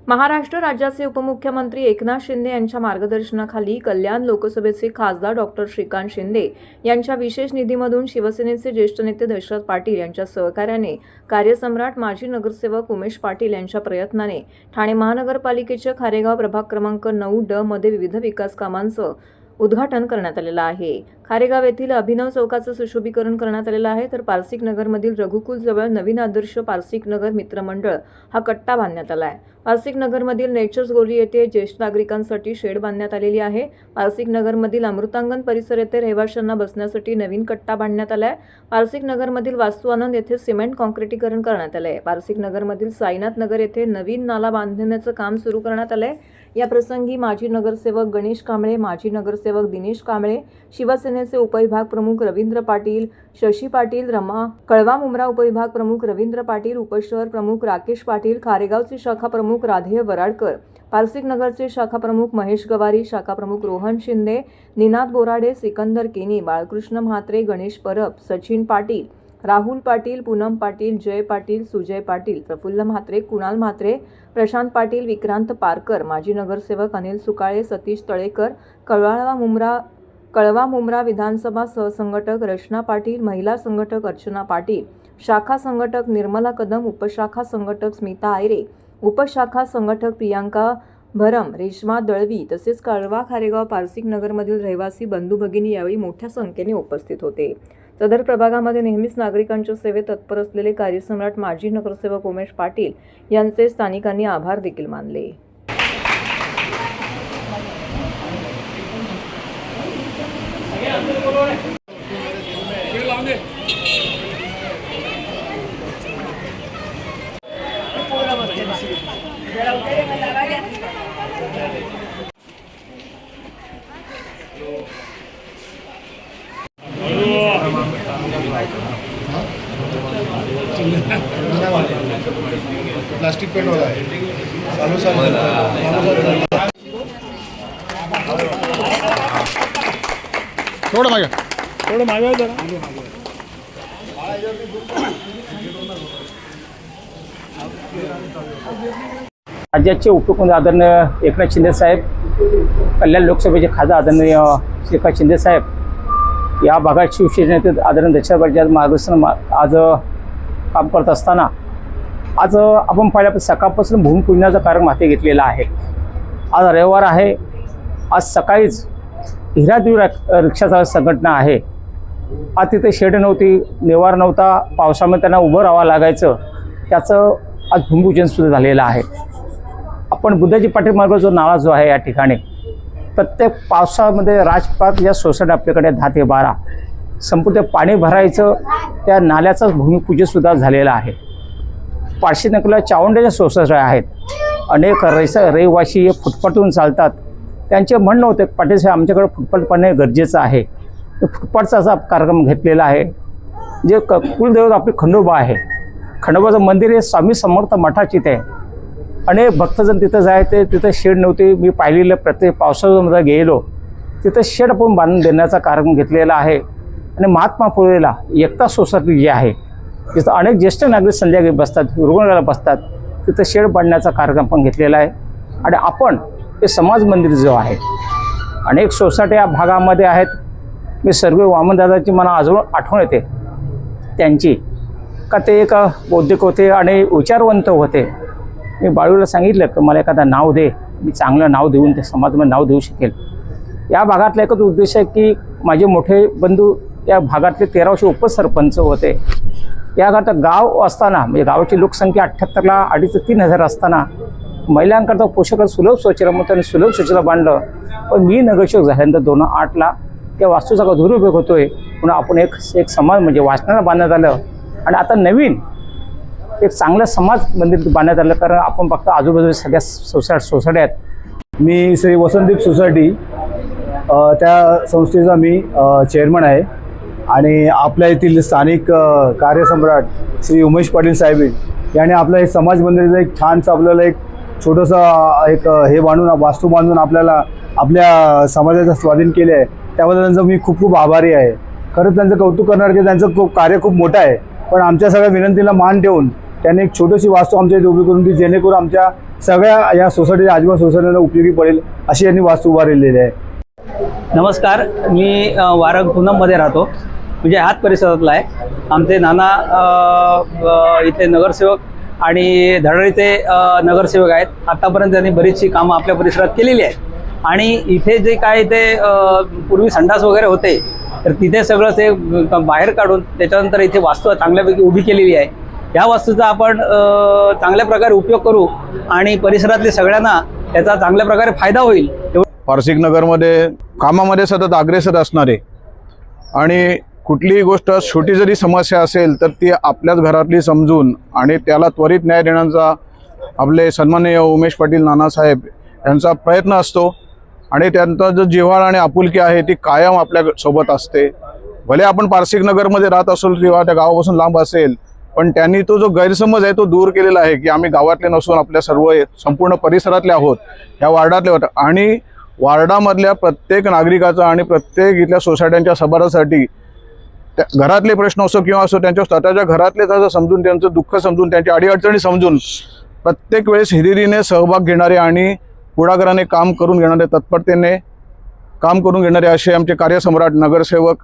महाराष्ट्र राज्याचे उपमुख्यमंत्री एकनाथ शिंदे यांच्या मार्गदर्शनाखाली कल्याण लोकसभेचे खासदार डॉक्टर श्रीकांत शिंदे यांच्या विशेष निधीमधून शिवसेनेचे ज्येष्ठ नेते दशरथ पाटील यांच्या सहकार्याने कार्यसम्राट माजी नगरसेवक उमेश पाटील यांच्या प्रयत्नाने ठाणे महानगरपालिकेच्या खारेगाव प्रभाग क्रमांक 9D मध्ये विविध विकास कामांचं उद्घाटन करण्यात आलेलं आहे। खारेगाव येथील अभिनव चौकाचं सुशोभीकरण करण्यात आलेलं आहे, तर पारसिक नगरमधील रघुकुल जवळ नवीन आदर्श पारसिक नगर मित्रमंडळ हा कट्टा बांधण्यात आला आहे। पारसिक नगरमधील नेचर्स गोली येथे ज्येष्ठ नागरिकांसाठी शेड बांधण्यात आलेली आहे। पारसिक नगरमधील अमृतांगण परिसर येथे रहिवाशांना बसण्यासाठी नवीन कट्टा बांधण्यात आला आहे। पारसिक नगरमधील वास्तू आनंद येथे सिमेंट कॉन्क्रिटीकरण करण्यात आले आहे। पारसिक नगरमधील साईनाथ नगर येथे नवीन नाला बांधण्याचं काम सुरू करण्यात आले आहे। या प्रसंगी माजी नगरसेवक गणेश कांबळे, माजी नगरसेवक दिनेश कांबळे, शिवसेनेचे उपविभाग प्रमुख रवींद्र पाटील, शशी पाटील, कळवा मुंब्रा उपविभाग प्रमुख रवींद्र पाटील, उपशहर प्रमुख राकेश पाटील, खारेगावचे शाखा प्रमुख राधेय वराडकर, पारसिक नगरचे शाखा प्रमुख महेश गवारी, शाखा प्रमुख रोहन शिंदे, निनाद बोराडे, सिकंदर केनी, बाळकृष्ण म्हात्रे, गणेश परब, सचिन पाटील, राहुल पाटील, पूनम पाटील, जय पाटील, सुजय पाटील, प्रफुल्ल म्हात्रे, कुणाल म्हात्रे, प्रशांत पाटील, विक्रांत पारकर, माजी नगरसेवक अनिल सुकाळे, सतीश तळेकर, कळवा मुंब्रा विधानसभा सहसंघटक रचना पाटील, महिला संघटक अर्चना पाटील, शाखा संघटक निर्मला कदम, उपशाखा संघटक स्मिता आयरे, उपशाखा संघटक प्रियांका भरम, रेश्मा दळवी तसेच कळवा खारेगाव पारसिक नगरमधील रहिवासी बंधू भगिनी यावेळी मोठ्या संख्येने उपस्थित होते। सदर प्रभागामध्ये नेहमीच नागरिकांच्या सेवेत तत्पर असलेले कार्यसम्राट माजी नगरसेवक उमेश पाटील यांचे स्थानिकांनी आभार देखील मानले। प्लास्टिक पेंट वाला है थोड़ा मागे जरा राज्याचे उपमुख्यमंत्री आदरणीय एकनाथ शिंदे साहेब, कल्याण लोकसभेचे खासदार आदरणीय श्रीकांत शिंदे साहेब या भागात शिवसेनेचे आदरणीय दशरथ पाटील मार्गदर्शन आज काम करत असताना आज आपण पाहिलं सकाळपासून भूमिपूजनाचा कार्यक्रम हाती घेतलेला आहे। आज रविवार आहे। आज सकाळीच हिरादेवी रिक्षाचा संघटना आहे, आज तिथे शेड नव्हती, निवार नव्हता, पावसामध्ये त्यांना उभं राहावं लागायचं, त्याचं आज भूमिपूजन सुद्धा झालेलं आहे। आपण बुद्धाजी पाटील मार्ग जो नाला जो आहे या ठिकाणी प्रत्येक पावसामध्ये राजपाट या सोसायटी आपल्याकडे 10 ते 12 संपूर्ण पाणी भरायचं त्या नाल्याचं भूमिपूजनसुद्धा झालेलं आहे। पारशी नगरला चावंड्याच्या सोसायटी आहेत, अनेक रहिवासी फुटपाथवरून चालतात, त्यांचे म्हणणं होते पाटील साहेब आमच्याकडे फुटपाथ पाणी गरजेचं आहे। फुटपाथचा असा कार्यक्रम घेतलेला आहे। जे कुलदैवत आपले खंडोबा आहे, खंडोबाचं मंदिर हे स्वामी समर्थ मठाची ते अनेक भक्तजन तिथं जायचे, तिथं शेड नव्हते, मी पाहिलेलं प्रत्येक पावसाळ्यामध्ये गेलो तिथं शेड आपण बांधून देण्याचा कार्यक्रम घेतलेला आहे। आणि महात्मा फुलेला एकता सोसायटी जी आहे तिथं अनेक ज्येष्ठ नागरिक संध्याकाळी बसतात, रुग्णालयाला बसतात, तिथं शेड बांधण्याचा कार्यक्रम पण घेतलेला आहे। आणि आपण हे समाज मंदिर जो आहे, अनेक सोसायटी या भागामध्ये आहेत। मी सर्व वामनदादाची मला अजून आठवण येते त्यांची, का ते एक बौद्धिक होते आणि विचारवंत होते। मी बाळूला सांगितलं की मला एखादा नाव दे, मी चांगलं नाव देऊन ते समाजामध्ये नाव देऊ शकेल। या भागातला एकच उद्देश आहे की माझे मोठे बंधू या भागातले 13 वर्ष उपसरपंच होते। या गावात गाव असताना म्हणजे गावाची लोकसंख्या 78ला 2,500 ते 3,000 असताना महिलांकरता पोषक सुलभ शौचालय म्हणून त्यांनी सुलभ शौचालय बांधलं। पण मी नगरसेवक झाल्यानंतर 2008ला त्या वास्तूचा दुरुपयोग होतोय म्हणून आपण एक समाज म्हणजे वाचनाला बांधण्यात आलं। आणि आता नवीन एक चांगलं समाज मंदिर बांधण्यात आलं, कारण आपण फक्त आजूबाजूला सगळ्या सोसायटी आहेत। मी श्री वसंतदीप सोसायटी त्या संस्थेचा मी चेअरमन आहे आणि आपल्या येथील स्थानिक कार्यसम्राट श्री उमेश पाटील साहेब यांनी आपलं हे समाज मंदिराचं एक छानसं आपल्याला एक छोटंसं एक हे बांधून वास्तू बांधून आपल्याला आपल्या समाजाचं स्वाधीन केले आहे। त्याबद्दल त्यांचं मी खूप खूप आभारी आहे। खरंच त्यांचं कौतुक करणार की त्यांचं कार्य खूप मोठं आहे, पण आमच्या सगळ्या विनंतीला मान ठेवून त्यांनी एक छोटीशी वास्तू आमच्या इथे उभी करून ती जेणेकरून आमच्या सगळ्या या सोसायटी आजूबाजू सोसायटीला उपयोगी पडेल अशी यांनी वास्तू उभारलेली आहे. नमस्कार, मी वारंग पूनममध्ये राहतो, म्हणजे हात परिसरातला आहे. आमचे नाना इथे नगरसेवक आणि धडाडीचे नगरसेवक आहेत. आतापर्यंत त्यांनी बरीचशी कामं आपल्या परिसरात केलेली आहेत. आणि इथे जे काय इथे पूर्वी संडास वगैरे होते, तर तिथे सगळं ते बाहेर काढून त्याच्यानंतर इथे वास्तू चांगल्यापैकी उभी केलेली आहे. या वास्तूचा आपण चांगल्या प्रकारे उपयोग करू आणि परिसरातल्या सगळ्यांना त्याचा चांगल्या प्रकारे फायदा होईल. पारसिक नगरमध्ये कामामध्ये सतत अग्रेसर असणारे आणि कुठलीही गोष्ट छोटी जरी समस्या असेल तर ती आपल्याच घरातली समजून आणि त्याला त्वरित न्याय देण्याचा आपले सन्माननीय उमेश पाटील नानासाहेब यांचा प्रयत्न असतो. आणि त्यांचा जो जिव्हाळा आणि आपुलकी आहे ती कायम आपल्या सोबत असते. भले आपण पारसिक नगरमध्ये राहत असो किंवा त्या गावापासून लांब असेल, पण त्यांनी तो जो गैरसमज आहे तो दूर केलेला आहे की आम्ही गावातले नसून आपल्या सर्व संपूर्ण परिसरातले आहोत, ह्या वार्डातले आहोत. आणि वार्डामधल्या प्रत्येक नागरिकाचा आणि प्रत्येक इथल्या सोसायट्यांच्या सभारासाठी घरातले प्रश्न असो किंवा असो त्यांच्या स्वतःच्या घरातले तसं समजून त्यांचं दुःख समजून त्यांची अडीअडचणी समजून प्रत्येक वेळेस हिरिरीने सहभाग घेणारे आणि पुढाकाराने काम करून घेणारे, तत्परतेने काम करून घेणारे असे आमचे कार्यसम्राट नगरसेवक